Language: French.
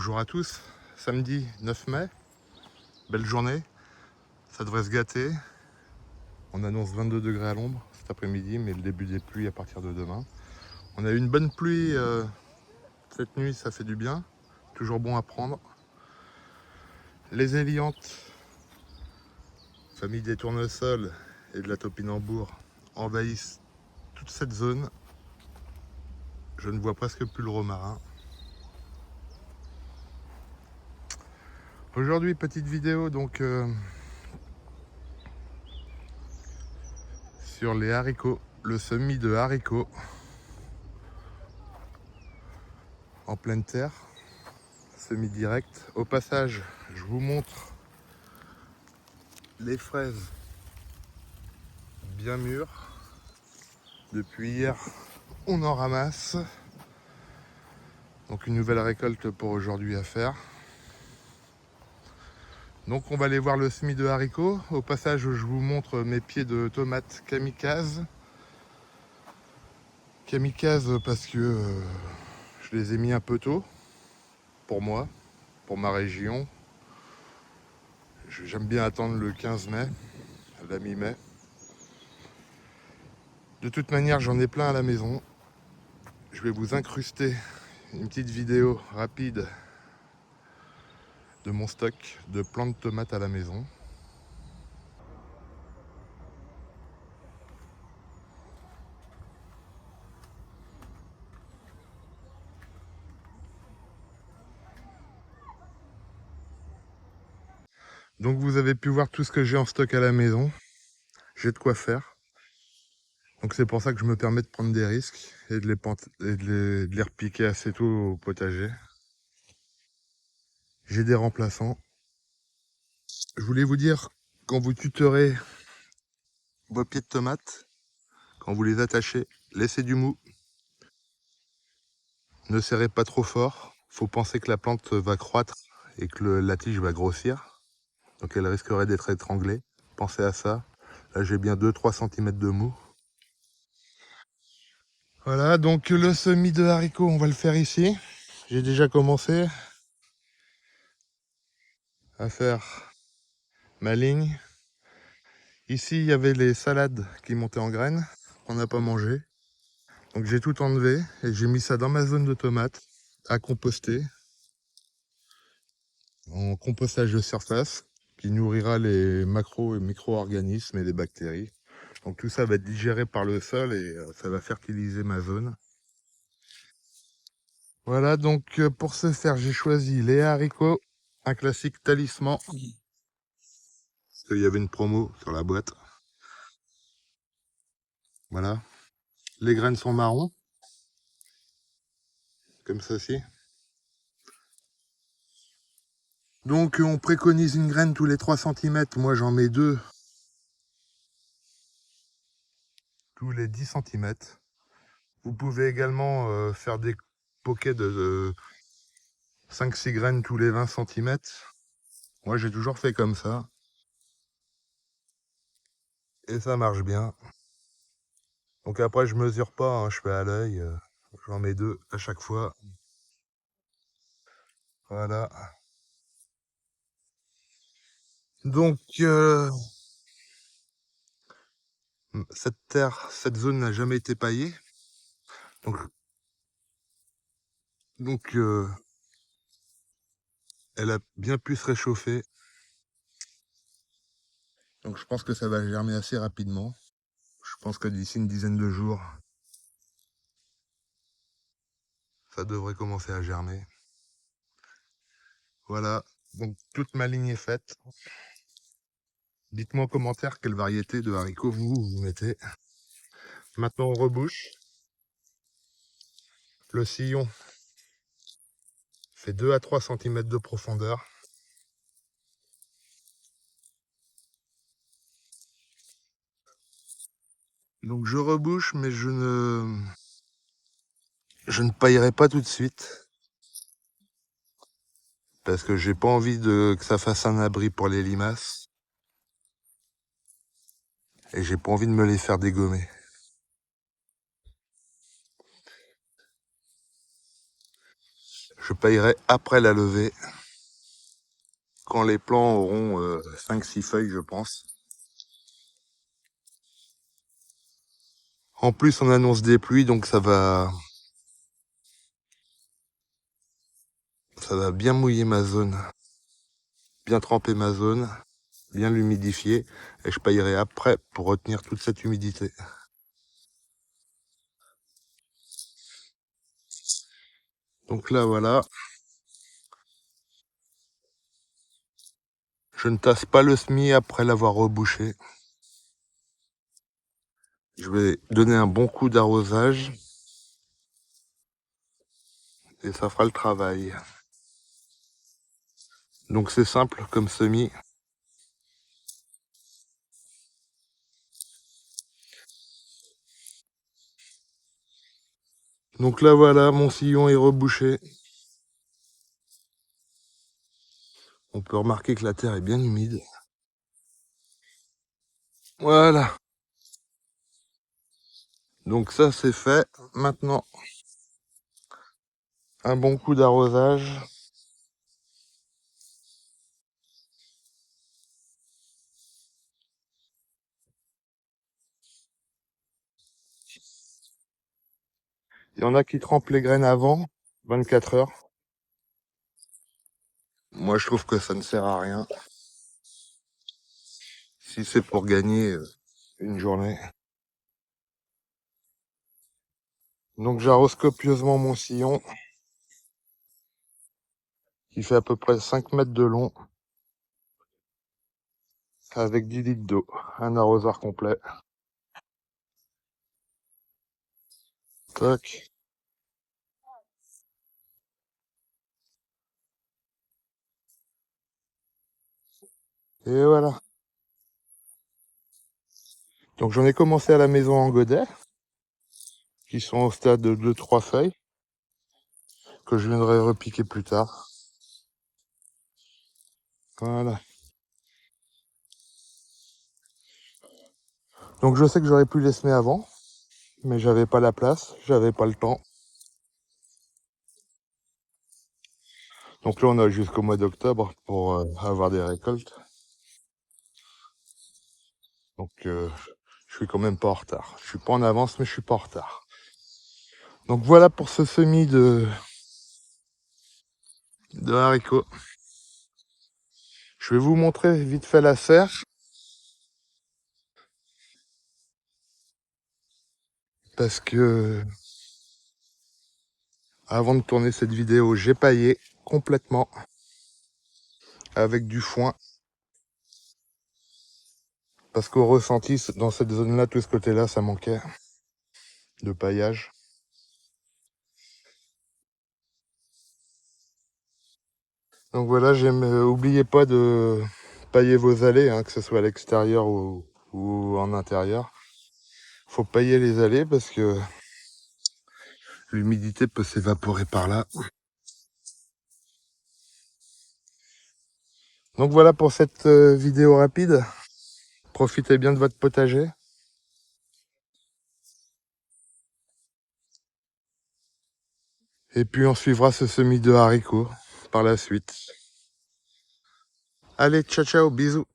Bonjour à tous, samedi 9 mai, belle journée, ça devrait se gâter. On annonce 22 degrés à l'ombre cet après-midi, mais le début des pluies à partir de demain. On a eu une bonne pluie cette nuit, ça fait du bien, toujours bon à prendre. Les éliantes, famille des tournesols et de la topinambour, envahissent toute cette zone. Je ne vois presque plus le romarin. Aujourd'hui, petite vidéo donc sur les haricots, le semis de haricots en pleine terre, semis direct. Au passage, je vous montre les fraises bien mûres. Depuis hier, on en ramasse. Donc une nouvelle récolte pour aujourd'hui à faire. Donc on va aller voir le semis de haricots. Au passage, je vous montre mes pieds de tomates kamikaze. Kamikaze parce que je les ai mis un peu tôt, pour moi, pour ma région. J'aime bien attendre le 15 mai, la mi-mai. De toute manière, j'en ai plein à la maison. Je vais vous incruster une petite vidéo rapide de mon stock de plants de tomates à la maison. Donc vous avez pu voir tout ce que j'ai en stock à la maison. J'ai de quoi faire. Donc c'est pour ça que je me permets de prendre des risques et de les repiquer assez tôt au potager. J'ai des remplaçants. Je voulais vous dire, quand vous tuterez vos pieds de tomates, quand vous les attachez, laissez du mou. Ne serrez pas trop fort. Faut penser que la plante va croître et que la tige va grossir. Donc elle risquerait d'être étranglée. Pensez à ça. Là j'ai bien 2-3 cm de mou. Voilà, donc le semis de haricots, on va le faire ici. J'ai déjà commencé à faire ma ligne. Ici, il y avait les salades qui montaient en graines, qu'on n'a pas mangé. Donc j'ai tout enlevé et j'ai mis ça dans ma zone de tomates à composter en compostage de surface qui nourrira les macro et micro-organismes et les bactéries. Donc tout ça va être digéré par le sol et ça va fertiliser ma zone. Voilà, donc pour ce faire, j'ai choisi les haricots, un classique talisman. Parce qu'il y avait une promo sur la boîte. Voilà. Les graines sont marron, comme ceci. Donc on préconise une graine tous les 3 cm. Moi j'en mets 2 tous les 10 cm. Vous pouvez également faire des poquets de 5-6 graines tous les 20 cm. Moi j'ai toujours fait comme ça. Et ça marche bien. Donc après je mesure pas, hein, je fais à l'œil. J'en mets 2 à chaque fois. Voilà. Donc cette terre, cette zone n'a jamais été paillée. Donc elle a bien pu se réchauffer. Donc je pense que ça va germer assez rapidement. Je pense que d'ici une dizaine de jours, ça devrait commencer à germer. Voilà, donc toute ma ligne est faite. Dites-moi en commentaire quelle variété de haricots vous mettez. Maintenant on rebouche. Le sillon fait 2 à 3 cm de profondeur. Donc je rebouche, mais je ne paillerai pas tout de suite. Parce que j'ai pas envie que ça fasse un abri pour les limaces. Et j'ai pas envie de me les faire dégommer. Je paillerai après la levée, quand les plants auront 5-6 feuilles, je pense. En plus, on annonce des pluies, donc ça va bien mouiller ma zone, bien tremper ma zone, bien l'humidifier, et je paillerai après pour retenir toute cette humidité. Donc là, voilà. Je ne tasse pas le semis après l'avoir rebouché. Je vais donner un bon coup d'arrosage et ça fera le travail. Donc c'est simple comme semis. Donc là voilà, mon sillon est rebouché. On peut remarquer que la terre est bien humide. Voilà. Donc ça c'est fait. Maintenant, un bon coup d'arrosage. Il y en a qui trempent les graines avant, 24 heures. Moi je trouve que ça ne sert à rien. Si c'est pour gagner une journée. Donc j'arrose copieusement mon sillon, qui fait à peu près 5 mètres de long, avec 10 litres d'eau. Un arrosoir complet. Tac. Et voilà. Donc j'en ai commencé à la maison en godet, qui sont au stade de 2-3 feuilles, que je viendrai repiquer plus tard. Voilà. Donc je sais que j'aurais pu les semer avant, mais j'avais pas la place, j'avais pas le temps. Donc là on a jusqu'au mois d'octobre pour avoir des récoltes. Donc je suis quand même pas en retard. Je suis pas en avance, mais je suis pas en retard. Donc voilà pour ce semis de haricots. Je vais vous montrer vite fait la serre, parce que avant de tourner cette vidéo, j'ai paillé complètement avec du foin. Parce qu'au ressenti, dans cette zone-là, tout ce côté-là, ça manquait de paillage. Donc voilà, oubliez pas de pailler vos allées, hein, que ce soit à l'extérieur ou en intérieur. Faut pailler les allées parce que l'humidité peut s'évaporer par là. Donc voilà pour cette vidéo rapide. Profitez bien de votre potager. Et puis on suivra ce semis de haricots par la suite. Allez, ciao ciao, bisous.